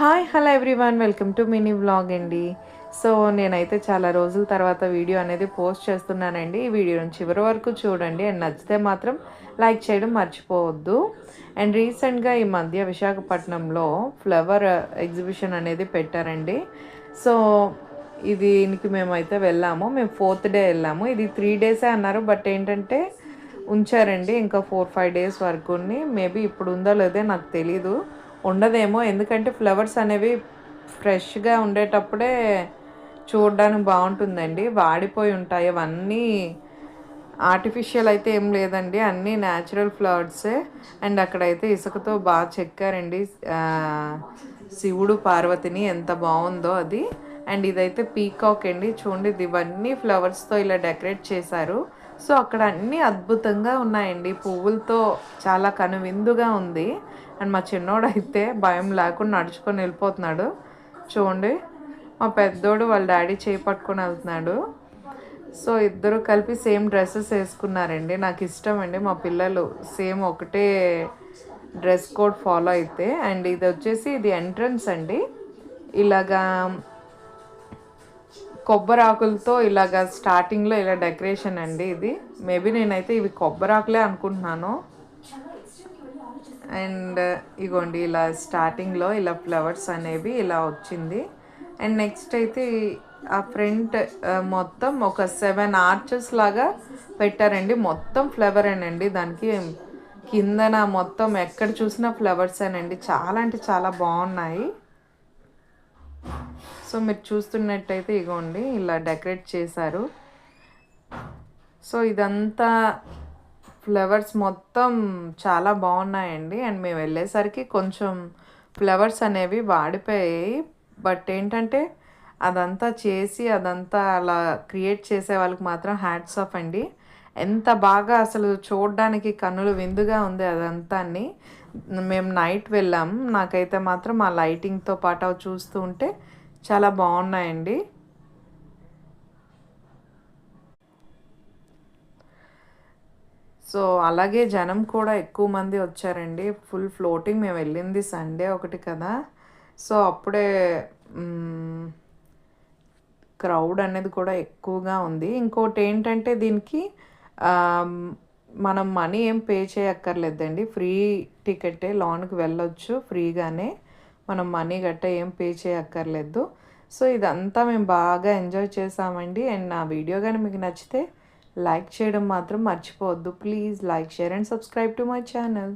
Hi hello everyone, welcome to mini vlog అండి. So నేనైతే చాలా రోజుల తర్వాత వీడియో అనేది పోస్ట్ చేస్తున్నానండి. ఈ వీడియోని చివరి వరకు చూడండి అండ్ నచ్చితే మాత్రం లైక్ చేయడం మర్చిపోవద్దు. అండ్ రీసెంట్గా ఈ మధ్య విశాఖపట్నంలో ఫ్లవర్ ఎగ్జిబిషన్ అనేది పెట్టారండి. సో దీనికి మేమైతే వెళ్ళాము. మేము 4th డే వెళ్ళాము. ఇది 3 డేసే అన్నారు, బట్ ఏంటంటే ఉంచారండి ఇంకా 4-5 డేస్ వరకు. మేబీ ఇప్పుడు ఉందో లేదో నాకు తెలీదు, ఉండదేమో. ఎందుకంటే ఫ్లవర్స్ అనేవి ఫ్రెష్గా ఉండేటప్పుడే చూడడానికి బాగుంటుందండి. వాడిపోయి ఉంటాయి అవన్నీ, ఆర్టిఫిషియల్ అయితే ఏం లేదండి, అన్నీ న్యాచురల్ ఫ్లవర్సే. అండ్ అక్కడైతే ఇసుకతో బాగా చెక్కారండి శివుడు పార్వతిని, ఎంత బాగుందో అది. అండ్ ఇదైతే పీకాక్ అండి, చూడండి ఇవన్నీ ఫ్లవర్స్తో ఇలా డెకరేట్ చేశారు. సో అక్కడ అన్నీ అద్భుతంగా ఉన్నాయండి, పువ్వులతో చాలా కనువిందుగా ఉంది. అండ్ మా చిన్నోడు అయితే భయం లేకుండా నడుచుకొని వెళ్ళిపోతున్నాడు. చూడండి మా పెద్దోడు వాళ్ళ డాడీ చేయి పట్టుకొని వెళ్తున్నాడు. సో ఇద్దరు కలిపి సేమ్ డ్రెస్సెస్ వేసుకున్నారండి. నాకు ఇష్టం అండి మా పిల్లలు సేమ్ ఒకటే డ్రెస్ కోడ్ ఫాలో అయితే. అండ్ ఇది వచ్చేసి ఇది ఎంట్రన్స్ అండి. ఇలాగా కొబ్బరాకులతో ఇలాగా స్టార్టింగ్లో ఇలా డెకరేషన్ అండి. ఇది మేబీ నేనైతే ఇవి కొబ్బరాకులే అనుకుంటున్నాను. అండ్ ఇగోండి ఇలా స్టార్టింగ్లో ఇలా ఫ్లవర్స్ అనేవి ఇలా వచ్చింది. అండ్ నెక్స్ట్ అయితే ఆ ఫ్రంట్ మొత్తం ఒక 7 ఆర్చెస్ లాగా పెట్టారండి. మొత్తం ఫ్లవరేనండి, దానికి కిందన మొత్తం ఎక్కడ చూసినా ఫ్లవర్సేనండి. చాలా అంటే చాలా బాగున్నాయి. సో మీరు చూస్తున్నట్టయితే ఇగోండి ఇలా డెకరేట్ చేశారు. సో ఇదంతా ఫ్లవర్స్ మొత్తం చాలా బాగున్నాయండి. అండ్ మేము వెళ్ళేసరికి కొంచెం ఫ్లవర్స్ అనేవి వాడిపోయాయి. బట్ ఏంటంటే అదంతా చేసి అదంతా అలా క్రియేట్ చేసే వాళ్ళకి మాత్రం హ్యాట్స్ ఆఫ్ అండి. ఎంత బాగా అసలు చూడడానికి కన్నులు విందుగా ఉంది అదంతా. మేము నైట్ వెళ్ళాం. నాకైతే మాత్రం ఆ లైటింగ్తో పాటు అవి చూస్తూ ఉంటే చాలా బాగున్నాయండి. సో అలాగే జనం కూడా ఎక్కువ మంది వచ్చారండి. Full floating. మేము వెళ్ళింది సండే ఒకటి కదా, సో అప్పుడే క్రౌడ్ అనేది కూడా ఎక్కువగా ఉంది. ఇంకోటి ఏంటంటే దీనికి మనం మనీ ఏం పే చేయక్కర్లేదండి, ఫ్రీ టికెటే, లోన్కి వెళ్ళొచ్చు ఫ్రీగానే, మనం మనీ గట్ట ఏం పే చేయక్కర్లేదు. సో ఇదంతా మేము బాగా ఎంజాయ్ చేసామండి. అండ్ నా వీడియో కానీ మీకు నచ్చితే లైక్ చేయడం మాత్రం మర్చిపోవద్దు. Please like, share and subscribe to my channel.